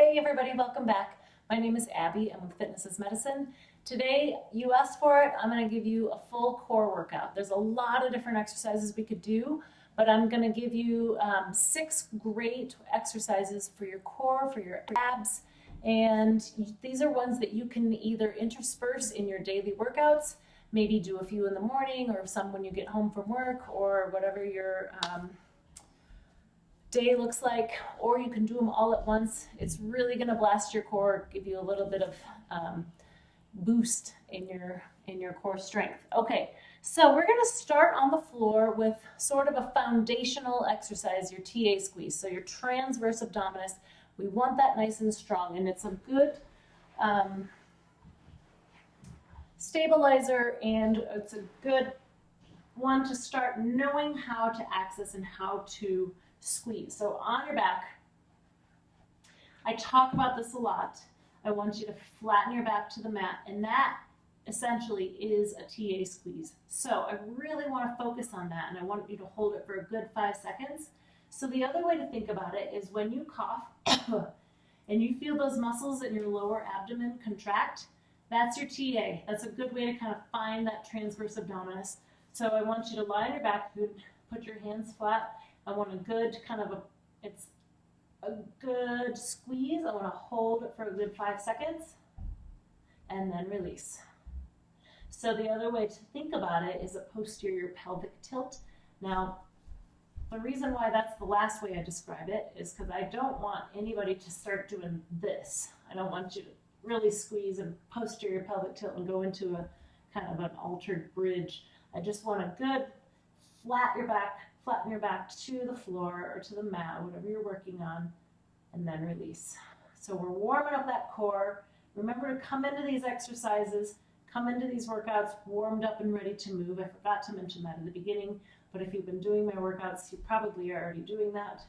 Hey everybody, welcome back. My name is Abby. I'm with Fitness is Medicine. Today, you asked for it. I'm going to give you a full core workout. There's a lot of different exercises we could do, but I'm going to give you 6 great exercises for your core, for your abs, and these are ones that you can either intersperse in your daily workouts, maybe do a few in the morning or some when you get home from work or whatever your day looks like, or you can do them all at once. It's really going to blast your core, give you a little bit of boost in your core strength. Okay, so we're going to start on the floor with sort of a foundational exercise, your TA squeeze. So your transverse abdominis, we want that nice and strong, and it's a good stabilizer, and it's a good one to start knowing how to access and how to squeeze. So on your back, I talk about this a lot. I want you to flatten your back to the mat, and that essentially is a TA squeeze. So I really want to focus on that, and I want you to hold it for a good 5 seconds. So the other way to think about it is when you cough and you feel those muscles in your lower abdomen contract, that's your TA. That's a good way to kind of find that transverse abdominis. So I want you to lie on your back, put your hands flat. I want a good it's a good squeeze. I want to hold it for a good 5 seconds and then release. So the other way to think about it is a posterior pelvic tilt. Now, the reason why that's the last way I describe it is because I don't want anybody to start doing this. I don't want you to really squeeze and posterior pelvic tilt and go into a kind of an altered bridge. I just want a good flatten your back to the floor or to the mat, whatever you're working on, and then release. So we're warming up that core. Remember to come into these exercises, come into these workouts warmed up and ready to move. I forgot to mention that in the beginning, but if you've been doing my workouts, you probably are already doing that.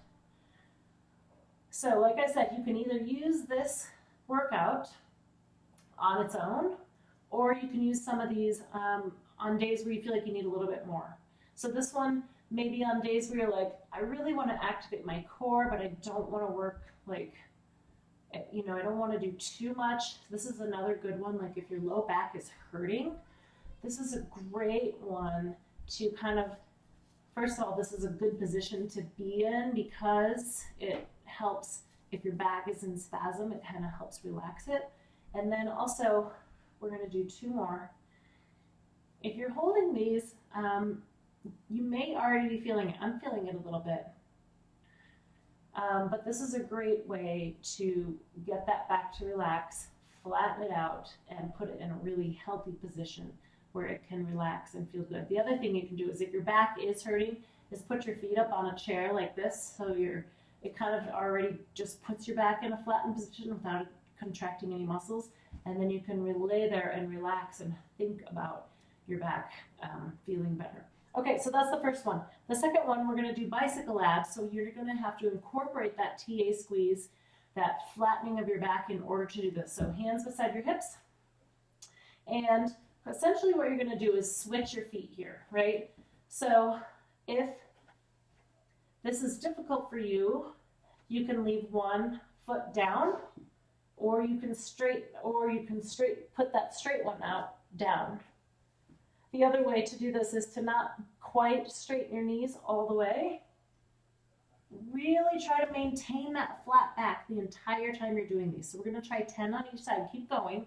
So like I said, you can either use this workout on its own, or you can use some of these on days where you feel like you need a little bit more. So this one, maybe on days where you're like, I really want to activate my core, but I don't want to work like, I don't want to do too much. This is another good one. Like if your low back is hurting, this is a great one to kind of, first of all, this is a good position to be in because it helps if your back is in spasm, it kind of helps relax it. And then also, we're going to do 2 more. If you're holding these, you may already be feeling it. I'm feeling it a little bit. But this is a great way to get that back to relax, flatten it out, and put it in a really healthy position where it can relax and feel good. The other thing you can do is if your back is hurting, is put your feet up on a chair like this, so it kind of already just puts your back in a flattened position without contracting any muscles, and then you can lay there and relax and think about your back feeling better. Okay, so that's the first one. The second one, we're going to do bicycle abs, so you're going to have to incorporate that TA squeeze, that flattening of your back in order to do this. So hands beside your hips, and essentially what you're going to do is switch your feet here, right? So if this is difficult for you, you can leave one foot down, or you can put that straight one out down. The other way to do this is to not quite straighten your knees all the way. Really try to maintain that flat back the entire time you're doing these. So we're going to try 10 on each side. Keep going.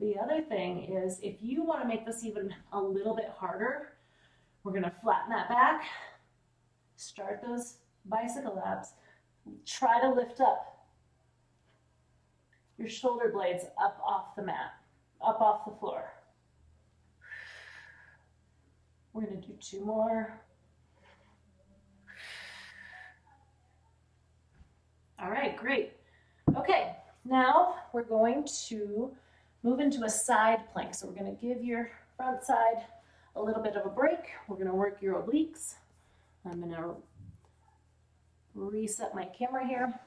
The other thing is, if you want to make this even a little bit harder, we're going to flatten that back. Start those bicycle abs. Try to lift up your shoulder blades up off the mat, up off the floor. We're going to do 2 more. All right, great. Okay, now we're going to move into a side plank. So we're going to give your front side a little bit of a break. We're going to work your obliques. I'm going to reset my camera here.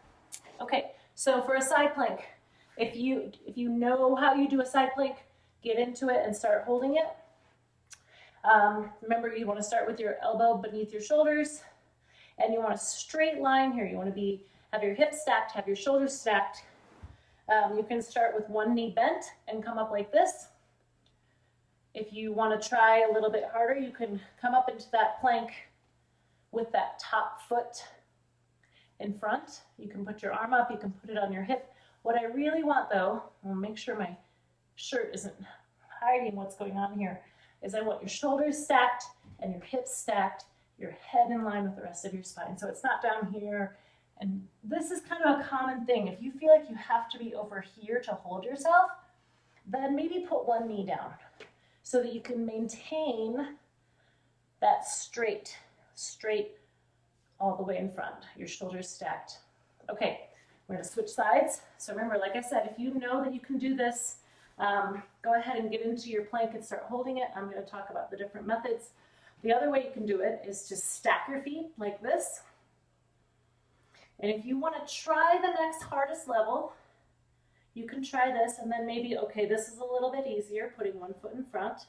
Okay, so for a side plank, if you know how you do a side plank, get into it and start holding it. Remember, you want to start with your elbow beneath your shoulders, and you want a straight line here. You want to be Have your hips stacked, have your shoulders stacked. You can start with one knee bent and come up like this. If you want to try a little bit harder, you can come up into that plank with that top foot in front. You can put your arm up, you can put it on your hip. What I really want though, I'll make sure my shirt isn't hiding what's going on here, is I want your shoulders stacked and your hips stacked, your head in line with the rest of your spine. So it's not down here. And this is kind of a common thing. If you feel like you have to be over here to hold yourself, then maybe put one knee down so that you can maintain that straight all the way in front, your shoulders stacked. Okay, we're gonna switch sides. So remember, like I said, if you know that you can do this, go ahead and get into your plank and start holding it. I'm gonna talk about the different methods. The other way you can do it is to stack your feet like this. And if you wanna try the next hardest level, you can try this and then maybe, okay, this is a little bit easier, putting one foot in front.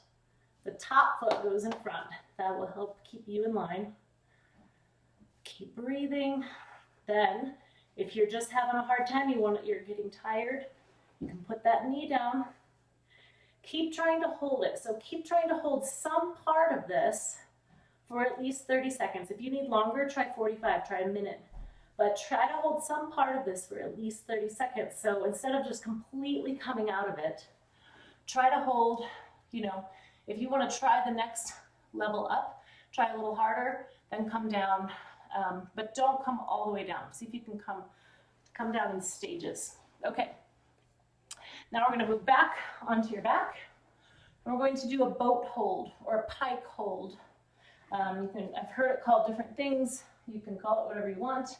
The top foot goes in front. That will help keep you in line. Keep breathing. Then, if you're just having a hard time, you're getting tired, you can put that knee down. Keep trying to hold it. So keep trying to hold some part of this for at least 30 seconds. If you need longer, try 45, try a minute. But try to hold some part of this for at least 30 seconds. So instead of just completely coming out of it, try to hold, if you want to try the next level up, try a little harder, then come down. But don't come all the way down. See if you can come down in stages. Okay. Now we're going to move back onto your back. And we're going to do a boat hold or a pike hold. I've heard it called different things. You can call it whatever you want.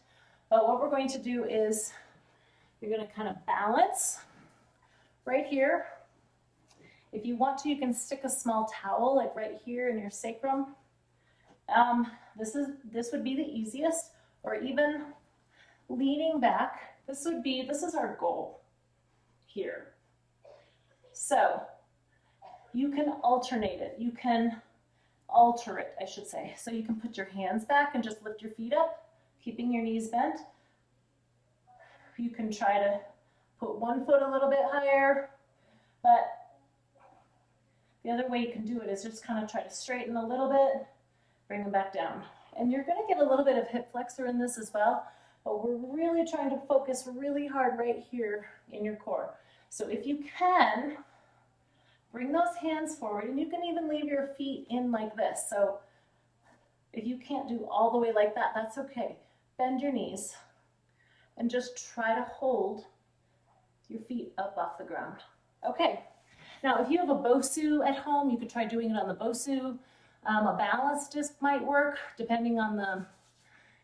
But what we're going to do is you're going to kind of balance right here. If you want to, you can stick a small towel like right here in your sacrum. This would be the easiest, or even leaning back. This is our goal here. So you can alternate it. You can alter it, I should say. So you can put your hands back and just lift your feet up, keeping your knees bent. You can try to put one foot a little bit higher, but the other way you can do it is just kind of try to straighten a little bit, bring them back down. And you're going to get a little bit of hip flexor in this as well, but we're really trying to focus really hard right here in your core. So if you can, bring those hands forward, and you can even leave your feet in like this. So if you can't do all the way like that, that's okay. Bend your knees and just try to hold your feet up off the ground. Okay, now if you have a BOSU at home, you could try doing it on the BOSU. A balance disc might work depending on the,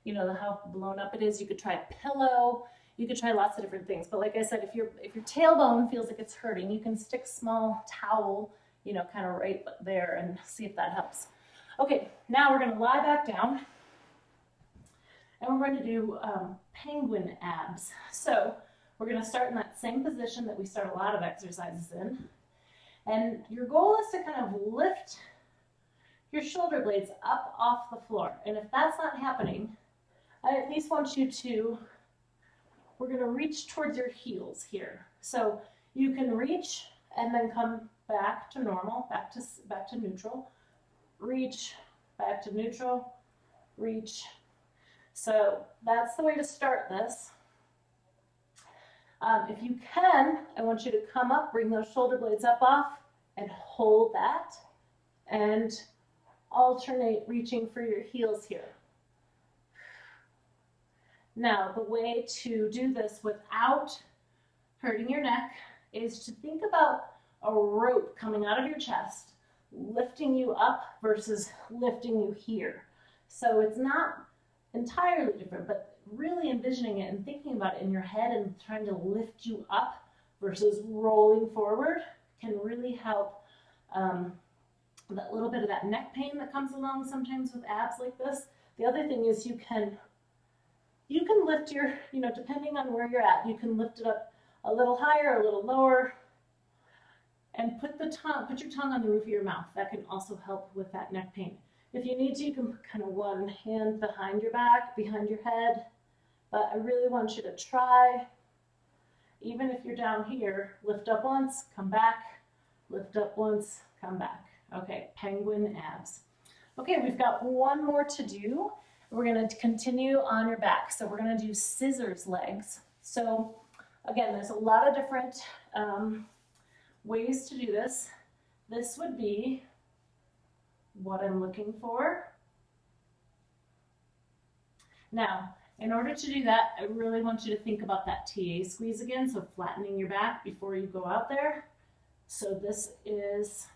how blown up it is. You could try a pillow. You could try lots of different things. But like I said, if your tailbone feels like it's hurting, you can stick a small towel, kind of right there and see if that helps. Okay, now we're going to lie back down. And we're going to do penguin abs. So we're going to start in that same position that we start a lot of exercises in. And your goal is to kind of lift your shoulder blades up off the floor. And if that's not happening, I at least want you to, we're going to reach towards your heels here. So you can reach and then come back to normal, back to neutral, reach, back to neutral, reach. So that's the way to start this. If you can, I want you to come up, bring those shoulder blades up off, and hold that, and alternate reaching for your heels here. Now, the way to do this without hurting your neck is to think about a rope coming out of your chest, lifting you up versus lifting you here. So it's not entirely different, but really envisioning it and thinking about it in your head and trying to lift you up versus rolling forward can really help that little bit of that neck pain that comes along sometimes with abs like this. The other thing is you can lift your, depending on where you're at, you can lift it up a little higher, a little lower, and put your tongue on the roof of your mouth. That can also help with that neck pain. If you need to, you can put kind of one hand behind your back, behind your head, but I really want you to try, even if you're down here, lift up once, come back, lift up once, come back. Okay, penguin abs. Okay, we've got one more to do. We're gonna continue on your back. So we're gonna do scissors legs. So again, there's a lot of different ways to do this. This would be what I'm looking for. Now, in order to do that, I really want you to think about that TA squeeze again, so flattening your back before you go out there. So this is,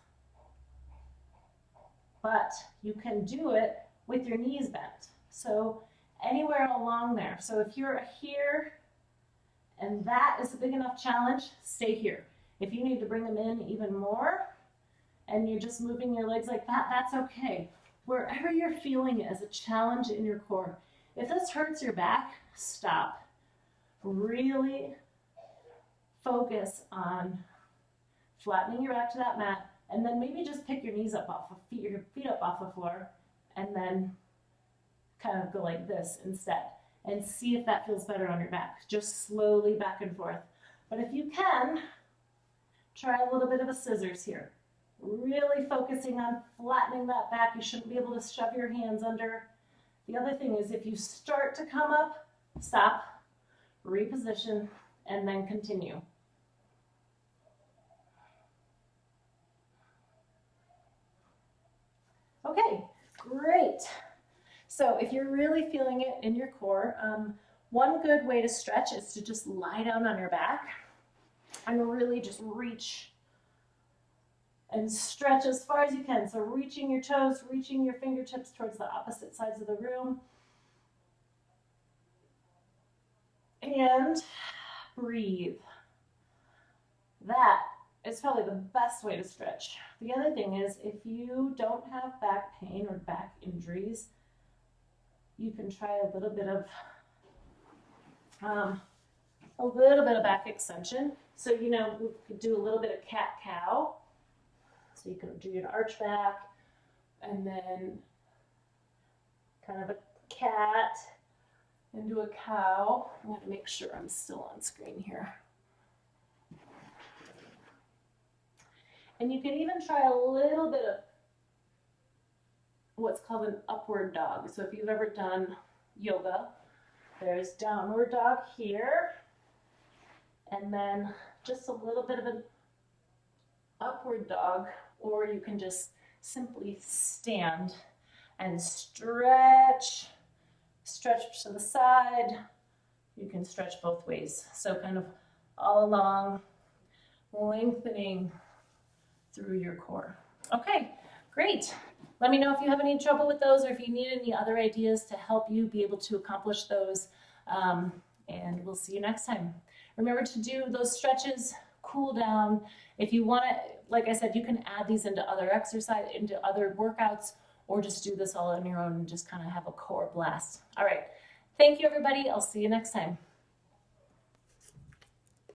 but you can do it with your knees bent. So anywhere along there. So if you're here and that is a big enough challenge, stay here. If you need to bring them in even more and you're just moving your legs like that, that's okay. Wherever you're feeling it as a challenge in your core. If this hurts your back, stop. Really focus on flattening your back to that mat, and then maybe just pick your knees up off of your feet up off the floor, and then kind of go like this instead, and see if that feels better on your back. Just slowly back and forth. But if you can, try a little bit of a scissors here. Really focusing on flattening that back. You shouldn't be able to shove your hands under. The other thing is if you start to come up, stop, reposition, and then continue. Okay, great. So if you're really feeling it in your core, one good way to stretch is to just lie down on your back and really just reach and stretch as far as you can. So reaching your toes, reaching your fingertips towards the opposite sides of the room. And breathe. That is probably the best way to stretch. The other thing is if you don't have back pain or back injuries, you can try a little bit of back extension. So, you know, we could do a little bit of cat-cow. So you can do an arch back and then kind of a cat into a cow. I want to make sure I'm still on screen here. And you can even try a little bit of what's called an upward dog. So if you've ever done yoga, there's downward dog here, and then just a little bit of an upward dog, or you can just simply stand and stretch to the side. You can stretch both ways. So kind of all along, lengthening through your core. Okay, great. Let me know if you have any trouble with those or if you need any other ideas to help you be able to accomplish those. And we'll see you next time. Remember to do those stretches, cool down. If you want to, like I said, you can add these into other exercise, into other workouts, or just do this all on your own and just kind of have a core blast. All right. Thank you, everybody. I'll see you next time.